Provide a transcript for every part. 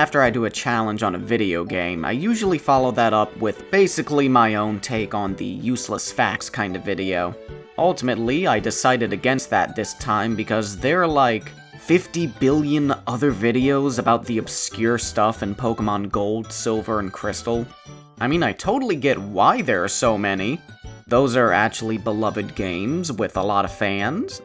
After I do a challenge on a video game, I usually follow that up with basically my own take on the useless facts kind of video. Ultimately, I decided against that this time because there are like 50 billion other videos about the obscure stuff in Pokemon Gold, Silver, and Crystal. I mean, I totally get why there are so many. Those are actually beloved games with a lot of fans,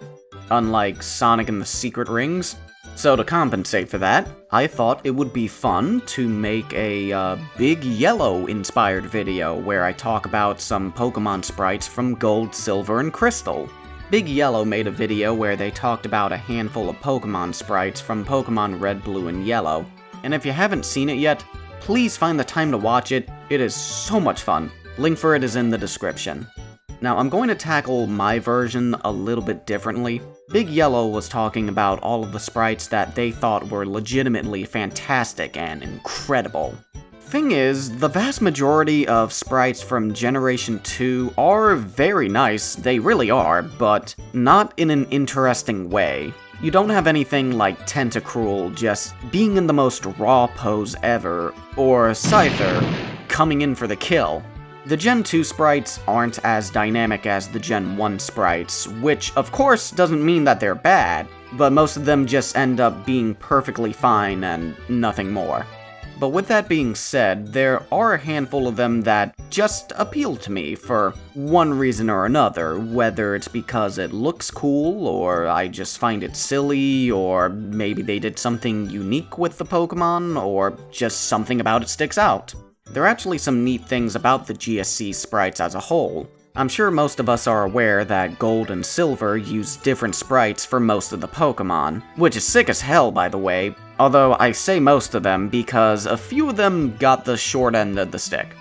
unlike Sonic and the Secret Rings. So to compensate for that, I thought it would be fun to make a Big Yellow inspired video where I talk about some Pokemon sprites from Gold, Silver, and Crystal. Big Yellow made a video where they talked about a handful of Pokemon sprites from Pokemon Red, Blue, and Yellow. And if you haven't seen it yet, please find the time to watch it. It is so much fun. Link for it is in the description. Now, I'm going to tackle my version a little bit differently. Big Yellow was talking about all of the sprites that they thought were legitimately fantastic and incredible. Thing is, the vast majority of sprites from Generation 2 are very nice, they really are, but not in an interesting way. You don't have anything like Tentacruel just being in the most raw pose ever, or Scyther coming in for the kill. The Gen 2 sprites aren't as dynamic as the Gen 1 sprites, which of course doesn't mean that they're bad, but most of them just end up being perfectly fine and nothing more. But with that being said, there are a handful of them that just appeal to me for one reason or another, whether it's because it looks cool, or I just find it silly, or maybe they did something unique with the Pokemon, or just something about it sticks out. There are actually some neat things about the GSC sprites as a whole. I'm sure most of us are aware that Gold and Silver use different sprites for most of the Pokemon, which is sick as hell, by the way, although I say most of them because a few of them got the short end of the stick.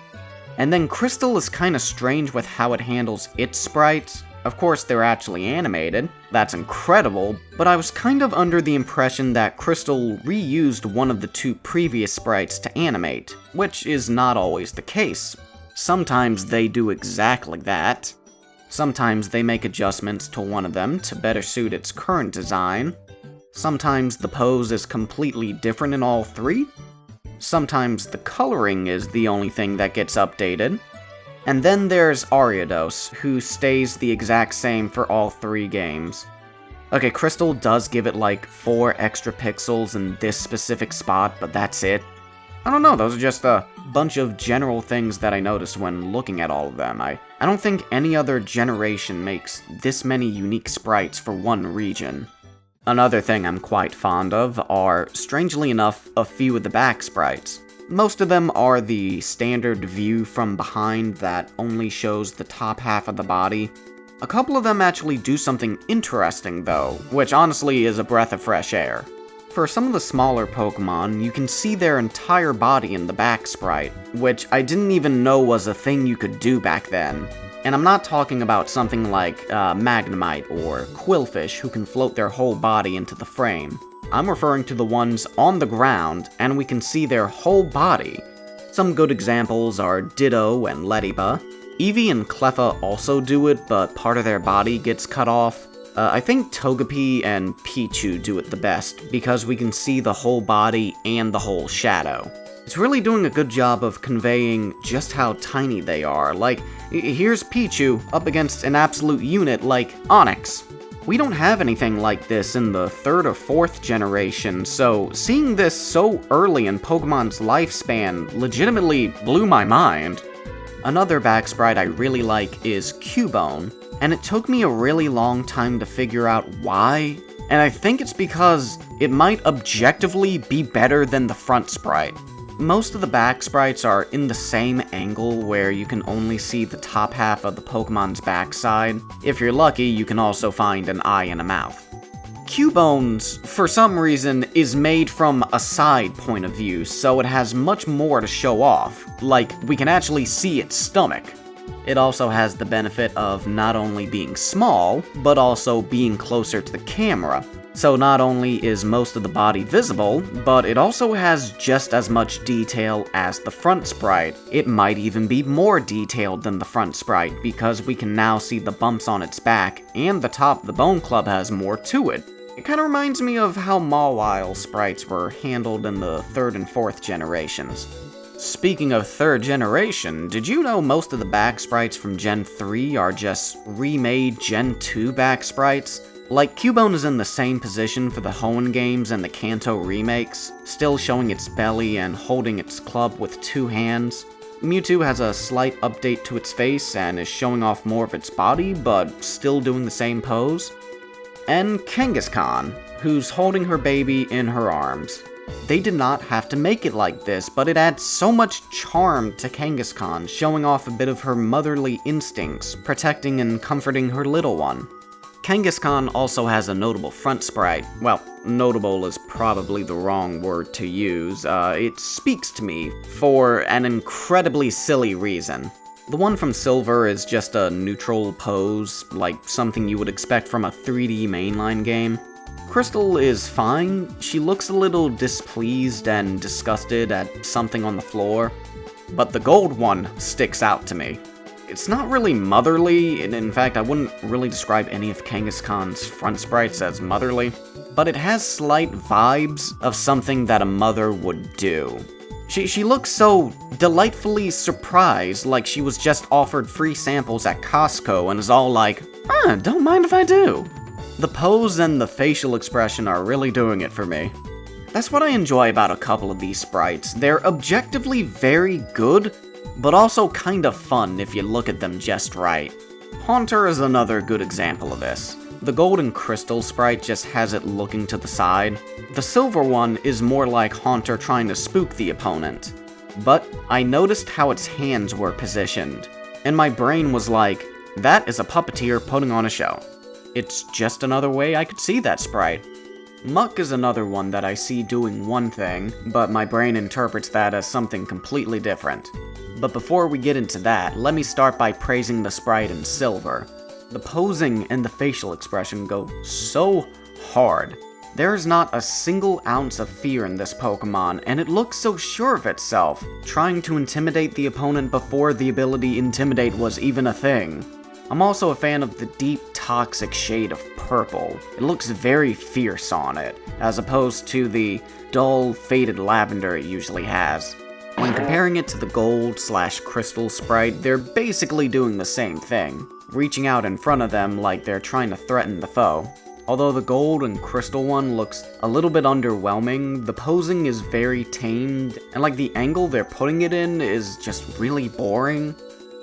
And then Crystal is kinda strange with how it handles its sprites. Of course, they're actually animated. That's incredible, but I was kind of under the impression that Crystal reused one of the two previous sprites to animate, which is not always the case. Sometimes they do exactly that. Sometimes they make adjustments to one of them to better suit its current design. Sometimes the pose is completely different in all three. Sometimes the coloring is the only thing that gets updated. And then there's Ariados, who stays the exact same for all three games. Okay, Crystal does give it like 4 extra pixels in this specific spot, but that's it. I don't know, those are just a bunch of general things that I noticed when looking at all of them. I don't think any other generation makes this many unique sprites for one region. Another thing I'm quite fond of are, strangely enough, a few of the back sprites. Most of them are the standard view from behind that only shows the top half of the body. A couple of them actually do something interesting though, which honestly is a breath of fresh air. For some of the smaller Pokemon, you can see their entire body in the back sprite, which I didn't even know was a thing you could do back then. And I'm not talking about something like Magnemite or Quillfish who can float their whole body into the frame. I'm referring to the ones on the ground, and we can see their whole body. Some good examples are Ditto and Lediba. Eevee and Cleffa also do it, but part of their body gets cut off. I think Togepi and Pichu do it the best, because we can see the whole body and the whole shadow. It's really doing a good job of conveying just how tiny they are. Like, here's Pichu up against an absolute unit like Onix. We don't have anything like this in the 3rd or 4th generation, so seeing this so early in Pokemon's lifespan legitimately blew my mind. Another back sprite I really like is Cubone, and it took me a really long time to figure out why, and I think it's because it might objectively be better than the front sprite. Most of the back sprites are in the same angle where you can only see the top half of the Pokemon's backside. If you're lucky, you can also find an eye and a mouth. Cubone's, for some reason, is made from a side point of view, so it has much more to show off. Like, we can actually see its stomach. It also has the benefit of not only being small, but also being closer to the camera. So not only is most of the body visible, but it also has just as much detail as the front sprite. It might even be more detailed than the front sprite, because we can now see the bumps on its back, and the top of the Bone Club has more to it. It kinda reminds me of how Mawile sprites were handled in the 3rd and 4th generations. Speaking of 3rd generation, did you know most of the back sprites from Gen 3 are just remade Gen 2 back sprites? Like, Cubone is in the same position for the Hoenn games and the Kanto remakes, still showing its belly and holding its club with 2 hands. Mewtwo has a slight update to its face and is showing off more of its body, but still doing the same pose. And Kangaskhan, who's holding her baby in her arms. They did not have to make it like this, but it adds so much charm to Kangaskhan, showing off a bit of her motherly instincts, protecting and comforting her little one. Kangaskhan also has a notable front sprite. Well, notable is probably the wrong word to use. It speaks to me for an incredibly silly reason. The one from Silver is just a neutral pose, like something you would expect from a 3D mainline game. Crystal is fine. She looks a little displeased and disgusted at something on the floor. But the gold one sticks out to me. It's not really motherly, and in fact I wouldn't really describe any of Kangaskhan's front sprites as motherly, but it has slight vibes of something that a mother would do. She looks so delightfully surprised, like she was just offered free samples at Costco and is all like, don't mind if I do. The pose and the facial expression are really doing it for me. That's what I enjoy about a couple of these sprites. They're objectively very good, but also kinda fun if you look at them just right. Haunter is another good example of this. The gold and crystal sprite just has it looking to the side. The silver one is more like Haunter trying to spook the opponent. But I noticed how its hands were positioned, and my brain was like, that is a puppeteer putting on a show. It's just another way I could see that sprite. Muck is another one that I see doing one thing, but my brain interprets that as something completely different. But before we get into that, let me start by praising the sprite in Silver. The posing and the facial expression go so hard. There is not a single ounce of fear in this Pokemon, and it looks so sure of itself, trying to intimidate the opponent before the ability Intimidate was even a thing. I'm also a fan of the deep, toxic shade of purple. It looks very fierce on it, as opposed to the dull, faded lavender it usually has. When comparing it to the gold/crystal sprite, they're basically doing the same thing, reaching out in front of them like they're trying to threaten the foe. Although the gold and crystal one looks a little bit underwhelming, the posing is very tamed, and like the angle they're putting it in is just really boring.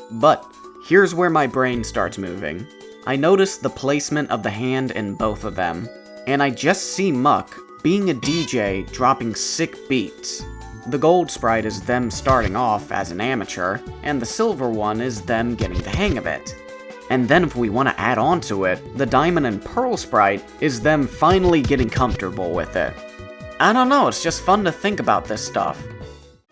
But here's where my brain starts moving. I notice the placement of the hand in both of them, and I just see Muck being a DJ dropping sick beats. The gold sprite is them starting off as an amateur, and the silver one is them getting the hang of it. And then if we want to add on to it, the diamond and pearl sprite is them finally getting comfortable with it. I don't know, it's just fun to think about this stuff.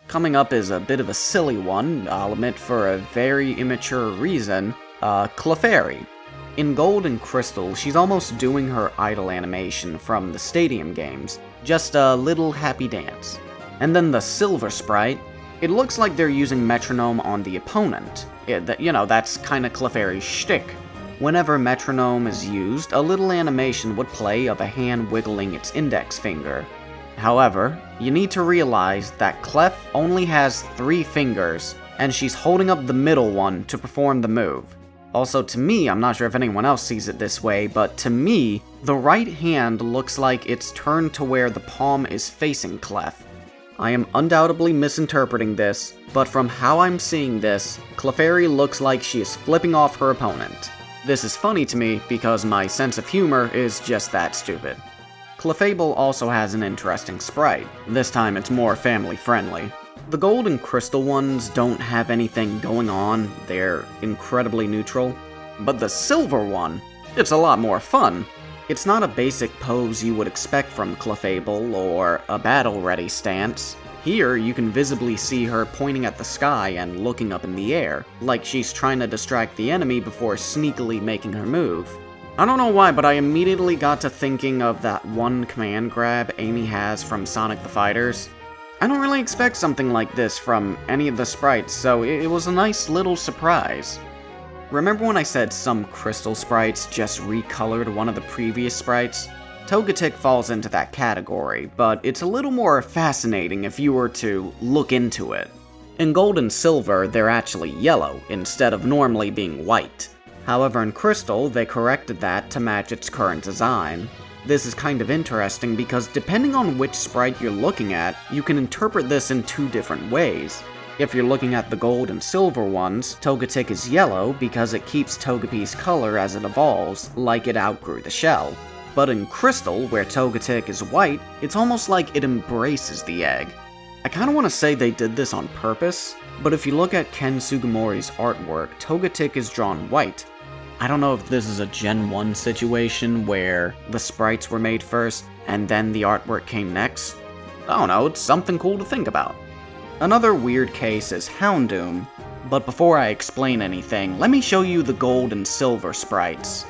Coming up is a bit of a silly one, I'll admit for a very immature reason, Clefairy. In Gold and Crystal, she's almost doing her idol animation from the Stadium games, just a little happy dance. And then the Silver sprite, it looks like they're using metronome on the opponent. That's kinda Clefairy's shtick. Whenever metronome is used, a little animation would play of a hand wiggling its index finger. However, you need to realize that Clef only has 3 fingers, and she's holding up the middle one to perform the move. Also, to me, I'm not sure if anyone else sees it this way, but to me, the right hand looks like it's turned to where the palm is facing Clef. I am undoubtedly misinterpreting this, but from how I'm seeing this, Clefairy looks like she is flipping off her opponent. This is funny to me because my sense of humor is just that stupid. Clefable also has an interesting sprite. This time it's more family friendly. The gold and crystal ones don't have anything going on, they're incredibly neutral. But the silver one, it's a lot more fun. It's not a basic pose you would expect from Clefable or a battle-ready stance. Here, you can visibly see her pointing at the sky and looking up in the air, like she's trying to distract the enemy before sneakily making her move. I don't know why, but I immediately got to thinking of that one command grab Amy has from Sonic the Fighters. I don't really expect something like this from any of the sprites, so it was a nice little surprise. Remember when I said some crystal sprites just recolored one of the previous sprites? Togetic falls into that category, but it's a little more fascinating if you were to look into it. In Gold and Silver, they're actually yellow, instead of normally being white. However, in Crystal, they corrected that to match its current design. This is kind of interesting because depending on which sprite you're looking at, you can interpret this in two different ways. If you're looking at the Gold and Silver ones, Togetic is yellow because it keeps Togepi's color as it evolves, like it outgrew the shell. But in Crystal, where Togetic is white, it's almost like it embraces the egg. I kinda wanna say they did this on purpose, but if you look at Ken Sugimori's artwork, Togetic is drawn white. I don't know if this is a Gen 1 situation where the sprites were made first, and then the artwork came next. I don't know, it's something cool to think about. Another weird case is Houndoom, but before I explain anything, let me show you the Gold and Silver sprites.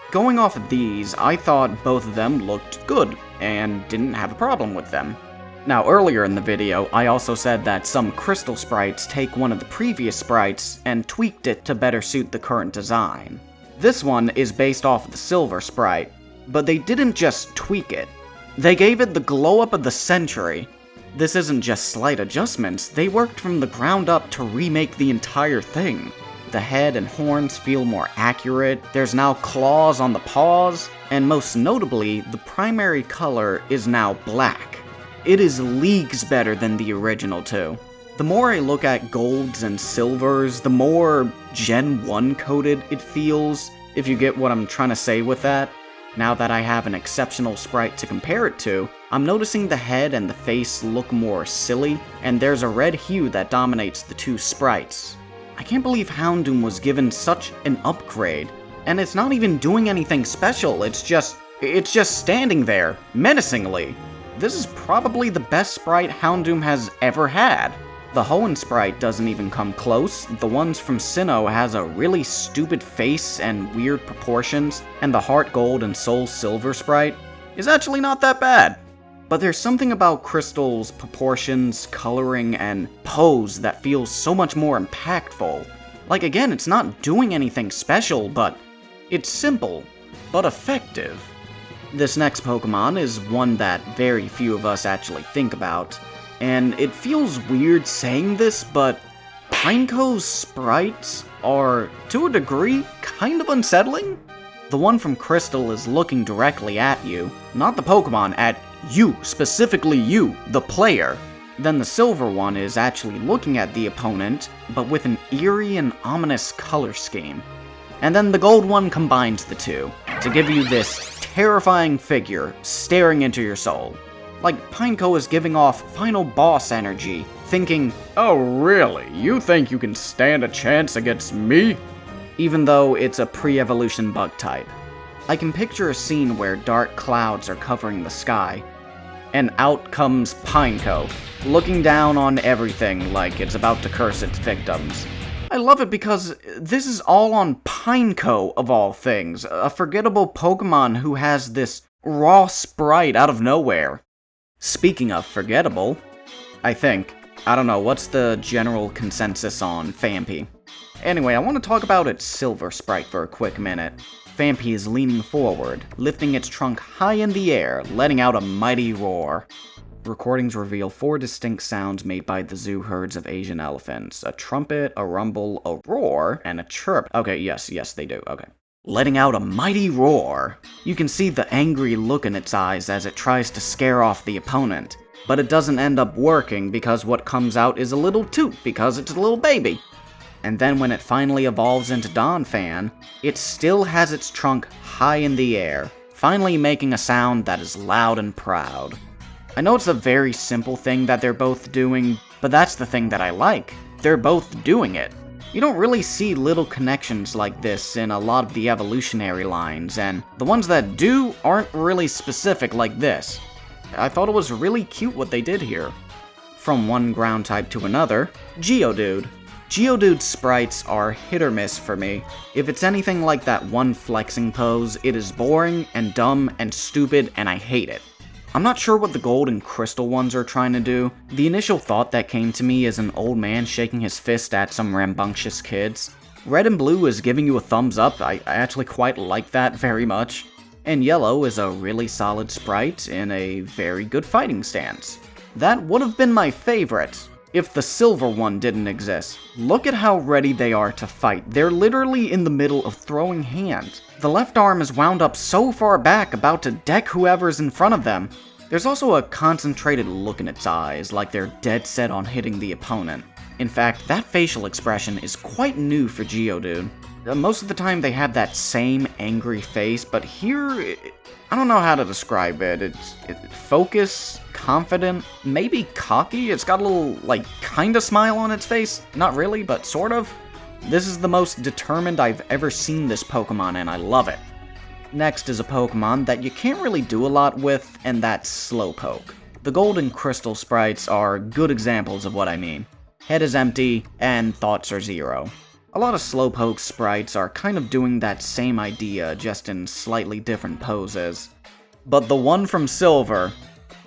Going off of these, I thought both of them looked good, and didn't have a problem with them. Now earlier in the video, I also said that some Crystal sprites take one of the previous sprites and tweaked it to better suit the current design. This one is based off of the Silver sprite, but they didn't just tweak it. They gave it the glow up of the century. This isn't just slight adjustments, they worked from the ground up to remake the entire thing. The head and horns feel more accurate, there's now claws on the paws, and most notably, the primary color is now black. It is leagues better than the original too. The more I look at golds and silvers, the more Gen 1 coded it feels, if you get what I'm trying to say with that. Now that I have an exceptional sprite to compare it to, I'm noticing the head and the face look more silly, and there's a red hue that dominates the two sprites. I can't believe Houndoom was given such an upgrade, and it's not even doing anything special, it's just standing there, menacingly. This is probably the best sprite Houndoom has ever had. The Hoenn sprite doesn't even come close, the ones from Sinnoh has a really stupid face and weird proportions, and the Heart Gold and Soul Silver sprite is actually not that bad. But there's something about Crystal's proportions, coloring, and pose that feels so much more impactful. Like again, it's not doing anything special, but it's simple, but effective. This next Pokemon is one that very few of us actually think about, and it feels weird saying this, but Pineco's sprites are, to a degree, kind of unsettling. The one from Crystal is looking directly at you, not the Pokemon, at you, specifically you, the player. Then the Silver one is actually looking at the opponent, but with an eerie and ominous color scheme. And then the Gold one combines the two, to give you this terrifying figure staring into your soul. Like Pineco is giving off final boss energy, thinking, "Oh really, you think you can stand a chance against me?" Even though it's a pre-evolution bug type. I can picture a scene where dark clouds are covering the sky, and out comes Pineco, looking down on everything like it's about to curse its victims. I love it because this is all on Pineco, of all things, a forgettable Pokemon who has this raw sprite out of nowhere. Speaking of forgettable, I don't know, what's the general consensus on Phanpy? Anyway, I want to talk about its Silver sprite for a quick minute. Phanpy is leaning forward, lifting its trunk high in the air, letting out a mighty roar. Recordings reveal 4 distinct sounds made by the zoo herds of Asian elephants. A trumpet, a rumble, a roar, and a chirp. Okay, yes, they do, okay. Letting out a mighty roar. You can see the angry look in its eyes as it tries to scare off the opponent. But it doesn't end up working because what comes out is a little toot because it's a little baby. And then when it finally evolves into Donphan, it still has its trunk high in the air, finally making a sound that is loud and proud. I know it's a very simple thing that they're both doing, but that's the thing that I like. They're both doing it. You don't really see little connections like this in a lot of the evolutionary lines, and the ones that do aren't really specific like this. I thought it was really cute what they did here. From one ground type to another, Geodude. Geodude's sprites are hit or miss for me. If it's anything like that one flexing pose, it is boring and dumb and stupid and I hate it. I'm not sure what the Gold and Crystal ones are trying to do. The initial thought that came to me is an old man shaking his fist at some rambunctious kids. Red and Blue is giving you a thumbs up, I actually quite like that very much. And Yellow is a really solid sprite in a very good fighting stance. That would have been my favorite if the silver one didn't exist. Look at how ready they are to fight. They're literally in the middle of throwing hands. The left arm is wound up so far back, about to deck whoever's in front of them. There's also a concentrated look in its eyes, like they're dead set on hitting the opponent. In fact, that facial expression is quite new for Geodude. Most of the time they have that same angry face, but here, I don't know how to describe it. It's focused, confident, maybe cocky. It's got a little, like, kinda smile on its face. Not really, but sort of. This is the most determined I've ever seen this Pokemon, and I love it. Next is a Pokemon that you can't really do a lot with, and that's Slowpoke. The Gold and Crystal sprites are good examples of what I mean. Head is empty, and thoughts are zero. A lot of Slowpoke sprites are kind of doing that same idea, just in slightly different poses. But the one from Silver,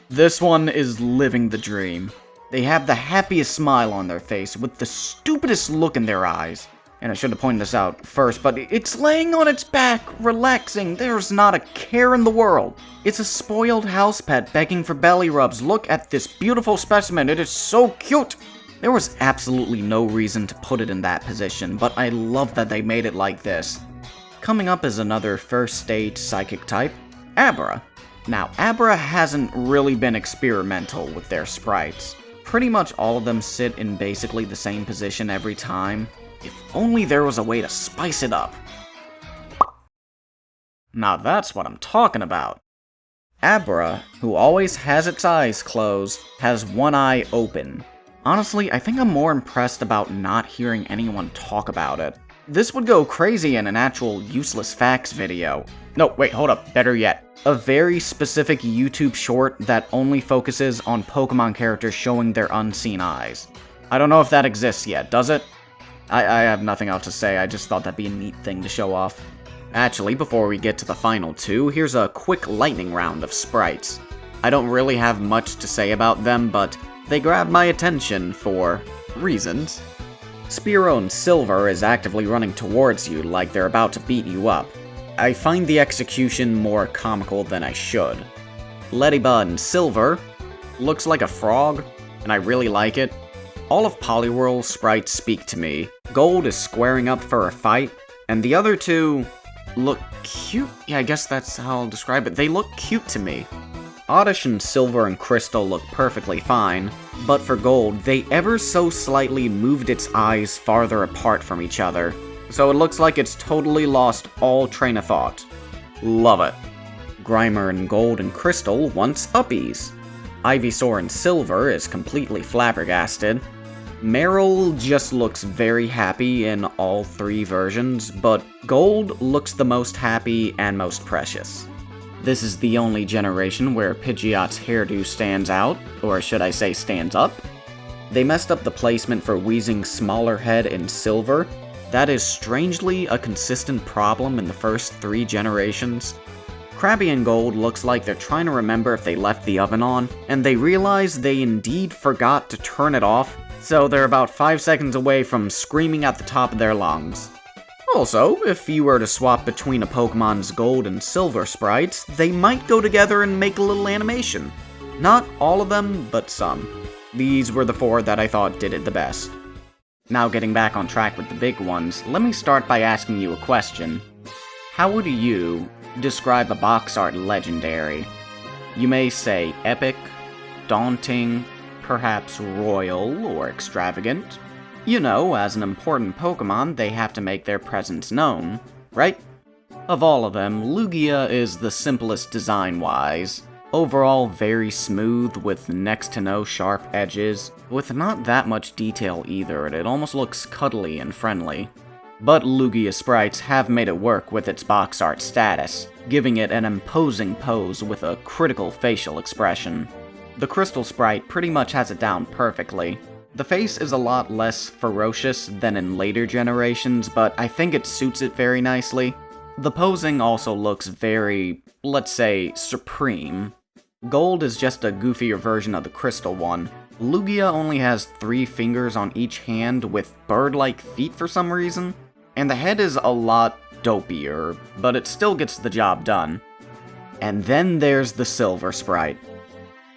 this one is living the dream. They have the happiest smile on their face, with the stupidest look in their eyes. And I should have pointed this out first, but it's laying on its back, relaxing. There's not a care in the world. It's a spoiled house pet begging for belly rubs. Look at this beautiful specimen. It is so cute. There was absolutely no reason to put it in that position, but I love that they made it like this. Coming up is another first stage psychic type, Abra. Now, Abra hasn't really been experimental with their sprites. Pretty much all of them sit in basically the same position every time. If only there was a way to spice it up. Now that's what I'm talking about. Abra, who always has its eyes closed, has one eye open. Honestly, I think I'm more impressed about not hearing anyone talk about it. This would go crazy in an actual useless facts video. No, wait, hold up, better yet. A very specific YouTube short that only focuses on Pokemon characters showing their unseen eyes. I don't know if that exists yet, does it? I have nothing else to say, I just thought that'd be a neat thing to show off. Actually, before we get to the final two, here's a quick lightning round of sprites. I don't really have much to say about them, but they grabbed my attention for reasons. Spearow and Silver is actively running towards you like they're about to beat you up. I find the execution more comical than I should. Ladybug and Silver looks like a frog, and I really like it. All of Poliwhirl's sprites speak to me. Gold is squaring up for a fight, and the other two look cute. Yeah, I guess that's how I'll describe it. They look cute to me. Oddish and Silver and Crystal look perfectly fine, but for Gold, they ever so slightly moved its eyes farther apart from each other, so it looks like it's totally lost all train of thought. Love it. Grimer and Gold and Crystal wants uppies. Ivysaur and Silver is completely flabbergasted. Meryl just looks very happy in all three versions, but Gold looks the most happy and most precious. This is the only generation where Pidgeot's hairdo stands out, or should I say stands up. They messed up the placement for Weezing's smaller head in Silver. That is strangely a consistent problem in the first three generations. Krabby and Gold looks like they're trying to remember if they left the oven on, and they realize they indeed forgot to turn it off, so they're about 5 seconds away from screaming at the top of their lungs. Also, if you were to swap between a Pokemon's Gold and Silver sprites, they might go together and make a little animation. Not all of them, but some. These were the four that I thought did it the best. Now getting back on track with the big ones, let me start by asking you a question. How would you describe a box art legendary? You may say epic, daunting, perhaps royal or extravagant. You know, as an important Pokemon, they have to make their presence known, right? Of all of them, Lugia is the simplest design-wise. Overall very smooth with next to no sharp edges, with not that much detail either, and it almost looks cuddly and friendly. But Lugia sprites have made it work with its box art status, giving it an imposing pose with a critical facial expression. The Crystal sprite pretty much has it down perfectly. The face is a lot less ferocious than in later generations, but I think it suits it very nicely. The posing also looks very, let's say, supreme. Gold is just a goofier version of the Crystal one. Lugia only has 3 fingers on each hand with bird-like feet for some reason, and the head is a lot dopier, but it still gets the job done. And then there's the Silver Sprite.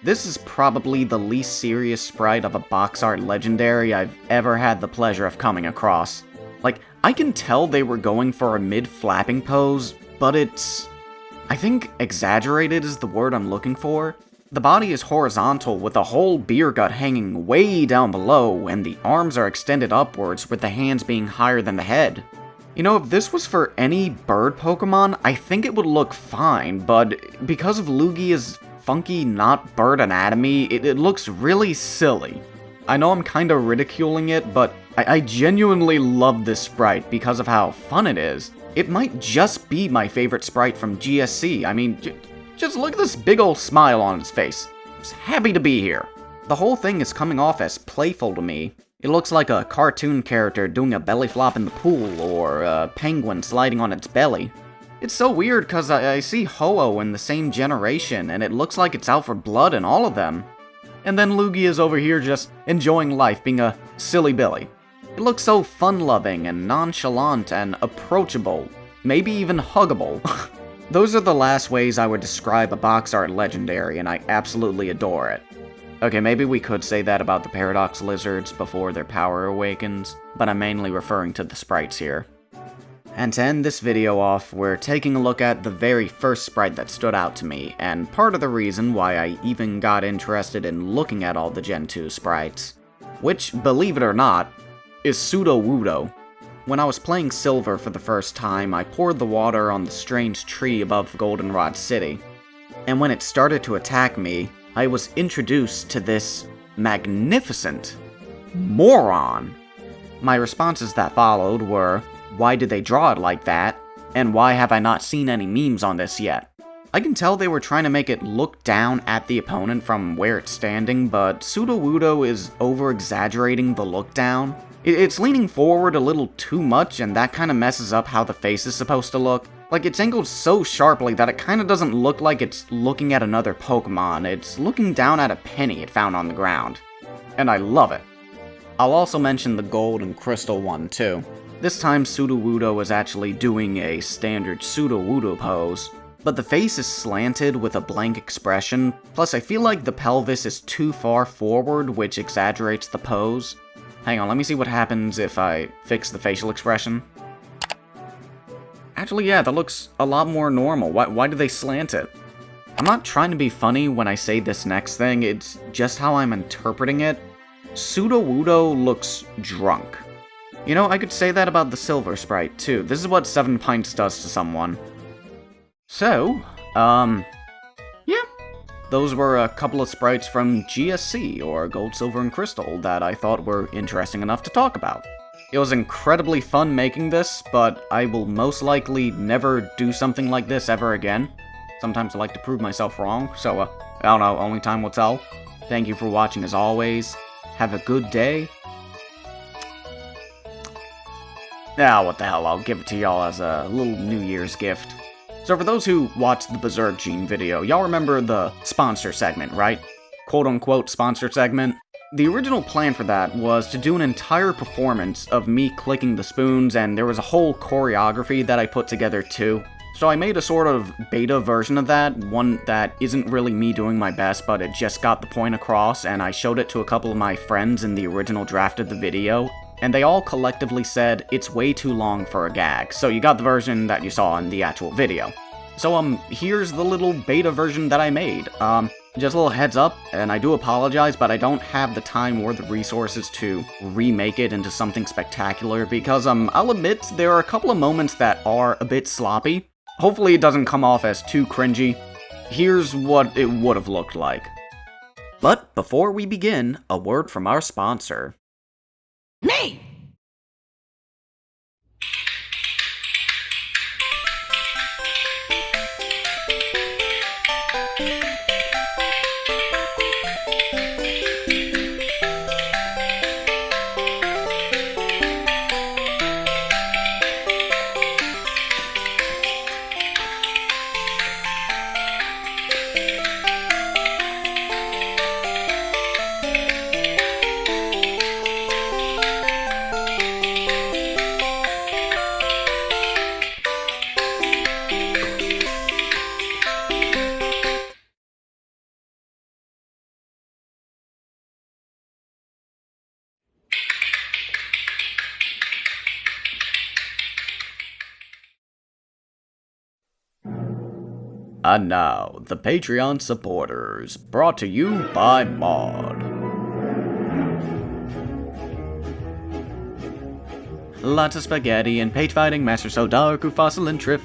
This is probably the least serious sprite of a box art legendary I've ever had the pleasure of coming across. Like, I can tell they were going for a mid-flapping pose, but it's... I think exaggerated is the word I'm looking for. The body is horizontal with a whole beer gut hanging way down below, and the arms are extended upwards with the hands being higher than the head. You know, if this was for any bird Pokemon, I think it would look fine, but because of Lugia's funky not bird anatomy, it looks really silly. I know I'm kinda ridiculing it, but I genuinely love this sprite because of how fun it is. It might just be my favorite sprite from GSC. I mean, just look at this big ol' smile on its face. It's happy to be here. The whole thing is coming off as playful to me. It looks like a cartoon character doing a belly flop in the pool, or a penguin sliding on its belly. It's so weird because I see Ho-Oh in the same generation, and it looks like it's out for blood in all of them. And then Lugia's over here just enjoying life, being a silly Billy. It looks so fun-loving and nonchalant and approachable, maybe even huggable. Those are the last ways I would describe a box art legendary, and I absolutely adore it. Okay, maybe we could say that about the Paradox Lizards before their power awakens, but I'm mainly referring to the sprites here. And to end this video off, we're taking a look at the very first sprite that stood out to me, and part of the reason why I even got interested in looking at all the Gen 2 sprites. Which, believe it or not, is Sudowoodo. When I was playing Silver for the first time, I poured the water on the strange tree above Goldenrod City. And when it started to attack me, I was introduced to this magnificent moron. My responses that followed were, why did they draw it like that? And why have I not seen any memes on this yet? I can tell they were trying to make it look down at the opponent from where it's standing, but Sudowoodo is over-exaggerating the look down. It's leaning forward a little too much, and that kind of messes up how the face is supposed to look. Like, it's angled so sharply that it kind of doesn't look like it's looking at another Pokemon. It's looking down at a penny it found on the ground. And I love it. I'll also mention the Gold and Crystal one, too. This time, Sudowoodo is actually doing a standard Sudowoodo pose, but the face is slanted with a blank expression, plus I feel like the pelvis is too far forward, which exaggerates the pose. Hang on, let me see what happens if I fix the facial expression. Actually, yeah, that looks a lot more normal. Why do they slant it? I'm not trying to be funny when I say this next thing, it's just how I'm interpreting it. Sudowoodo looks drunk. You know, I could say that about the Silver Sprite, too. This is what 7 pints does to someone. So, yeah. Those were a couple of sprites from GSC, or Gold, Silver, and Crystal, that I thought were interesting enough to talk about. It was incredibly fun making this, but I will most likely never do something like this ever again. Sometimes I like to prove myself wrong, so, I don't know, only time will tell. Thank you for watching as always. Have a good day. What the hell, I'll give it to y'all as a little New Year's gift. So for those who watched the Berserk Gene video, y'all remember the sponsor segment, right? Quote-unquote sponsor segment? The original plan for that was to do an entire performance of me clicking the spoons, and there was a whole choreography that I put together too. So I made a sort of beta version of that, one that isn't really me doing my best, but it just got the point across, and I showed it to a couple of my friends in the original draft of the video, and they all collectively said, it's way too long for a gag, so you got the version that you saw in the actual video. So, here's the little beta version that I made. Just a little heads up, and I do apologize, but I don't have the time or the resources to remake it into something spectacular, because, I'll admit, there are a couple of moments that are a bit sloppy. Hopefully it doesn't come off as too cringy. Here's what it would have looked like. But before we begin, a word from our sponsor. Me! And now, the Patreon supporters, brought to you by Mod. Lots of spaghetti and page-fighting Master Sodaku, Fossil and Triff.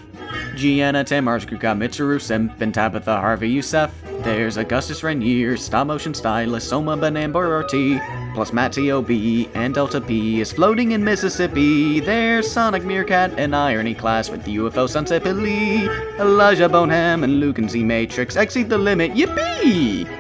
Gianna, Tamar, Skruka, Mitsuru, Simp, and Tabitha, Harvey, Youssef. There's Augustus Rainier, stop-motion stylist, Soma, Banamber, RT, plus Matt T.O.B. and Delta P is floating in Mississippi. There's Sonic Meerkat and Irony Class with UFO Sunset Billy. Elijah Boneham and Luke and Z Matrix exceed the limit, yippee!